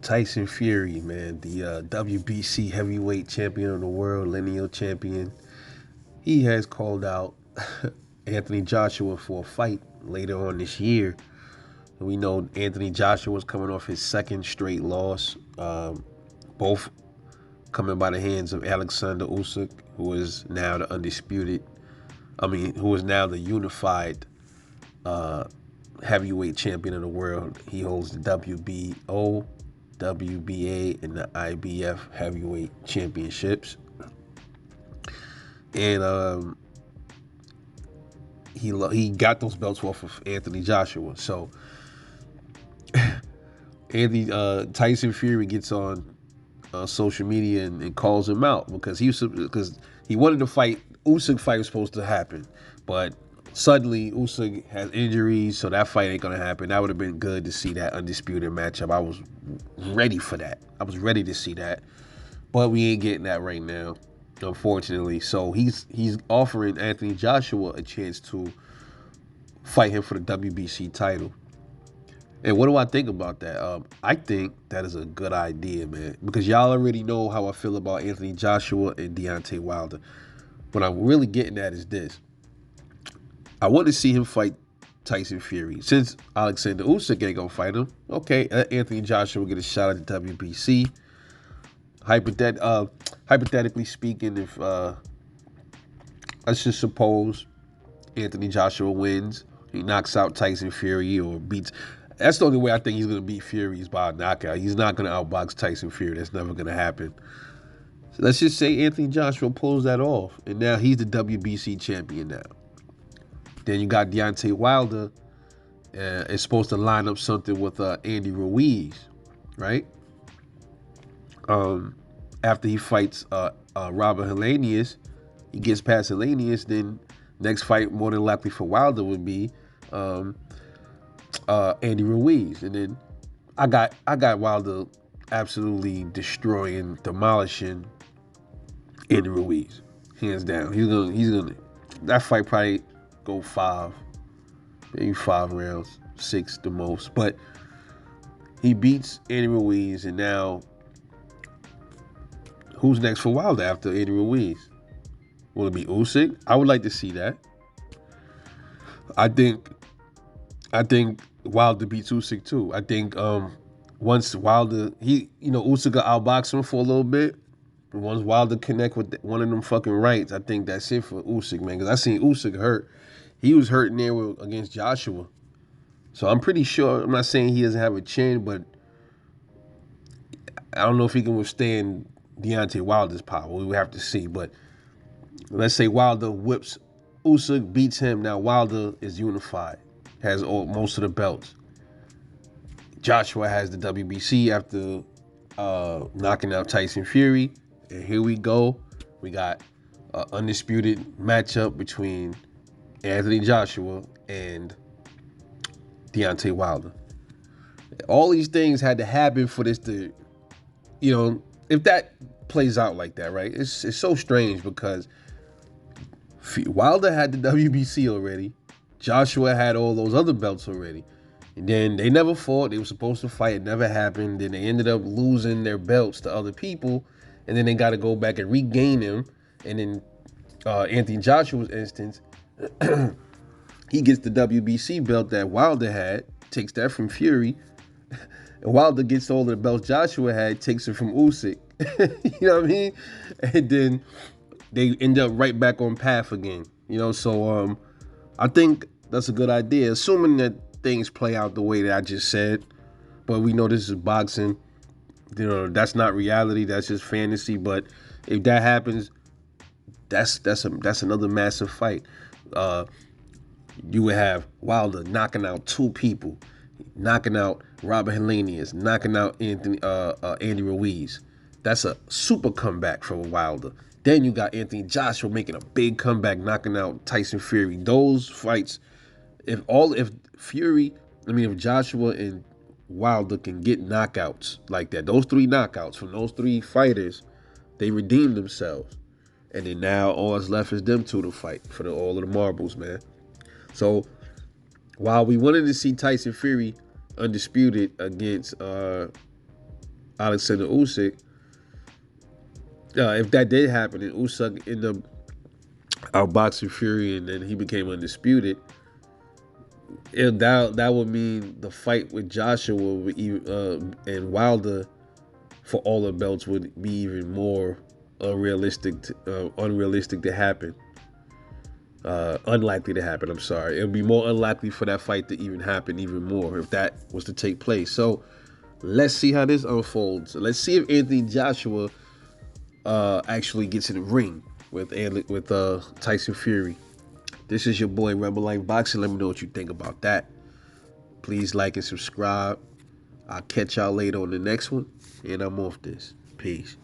Tyson Fury, man, the WBC heavyweight champion of the world, lineal champion, he has called out Anthony Joshua for a fight later on this year. We know Anthony Joshua was coming off his second straight loss, both coming by the hands of Alexander Usyk, who is now the who is now the unified heavyweight champion of the world. He holds the WBO, WBA, and the IBF heavyweight championships. And he got those belts off of Anthony Joshua. So Tyson Fury gets on social media and calls him out because he wanted to fight. Usyk fight was supposed to happen, but suddenly Usyk has injuries, so that fight ain't gonna happen. That would have been good to see that undisputed matchup. I was ready for that. I was ready to see that, but we ain't getting that right now, unfortunately. So he's offering Anthony Joshua a chance to fight him for the WBC title. And what do I think about that? I think that is a good idea, man, because y'all already know how I feel about Anthony Joshua and Deontay Wilder. What I'm really getting at is this. I want to see him fight Tyson Fury. Since Alexander Usyk ain't gonna fight him, okay, Anthony Joshua will get a shot at the WBC. Hypothetically speaking, if let's just suppose Anthony Joshua wins, he knocks out Tyson Fury or beats. That's the only way I think he's gonna beat Fury is by a knockout. He's not gonna outbox Tyson Fury. That's never gonna happen. So let's just say Anthony Joshua pulls that off, and now he's the WBC champion now. Then you got Deontay Wilder. Is supposed to line up something with Andy Ruiz, right? After he fights Robert Helenius, he gets past Helenius. Then next fight, more than likely for Wilder, would be Andy Ruiz, and then I got Wilder absolutely destroying, demolishing Andy Ruiz, hands down. He's gonna that fight probably go maybe 5 rounds, 6 the most. But he beats Andy Ruiz, and now who's next for Wilder after Andy Ruiz? Will it be Usyk? I would like to see that. I think Wilder beats Usyk too. I think once Wilder, Usyk will outbox him for a little bit. Once Wilder connect with one of them fucking rights, I think that's it for Usyk, man. Because I seen Usyk hurt. He was hurting there against Joshua. So I'm pretty sure, I'm not saying he doesn't have a chin, but I don't know if he can withstand Deontay Wilder's power. We would have to see. But let's say Wilder whips Usyk, beats him. Now Wilder is unified, has most of the belts. Joshua has the WBC after knocking out Tyson Fury. And here we go. We got an undisputed matchup between Anthony Joshua and Deontay Wilder. All these things had to happen for this to, if that plays out like that, right? It's so strange because Wilder had the WBC already. Joshua had all those other belts already. And then they never fought. They were supposed to fight. It never happened. Then they ended up losing their belts to other people. And then they got to go back and regain them. And in Anthony Joshua's instance, he gets the WBC belt that Wilder had, takes that from Fury. And Wilder gets all the belts Joshua had, takes it from Usyk. You know what I mean? And then they end up right back on path again. So I think that's a good idea, assuming that things play out the way that I just said. But we know this is boxing. That's not reality. That's just fantasy. But if that happens, that's another massive fight. You would have Wilder knocking out 2 people, knocking out Robert Helenius, knocking out Andy Ruiz. That's a super comeback from Wilder. Then you got Anthony Joshua making a big comeback, knocking out Tyson Fury. Those fights, if Joshua and Wilder can get knockouts like that, those 3 knockouts from those 3 fighters, they redeem themselves. And then now all that's left is them 2 to fight for all of the marbles, man. So while we wanted to see Tyson Fury undisputed against Alexander Usyk, if that did happen and Usyk ended up outboxing Fury and then he became undisputed, that would mean the fight with Joshua and Wilder for all the belts would be even more unrealistic to happen. Unlikely to happen. I'm sorry. It would be more unlikely for that fight to even happen even more if that was to take place. So let's see how this unfolds. Let's see if Anthony Joshua actually gets in the ring with Tyson Fury. This is your boy Rebel Life Boxing. Let me know what you think about that. Please like and subscribe. I'll catch y'all later on the next one. And I'm off this. Peace.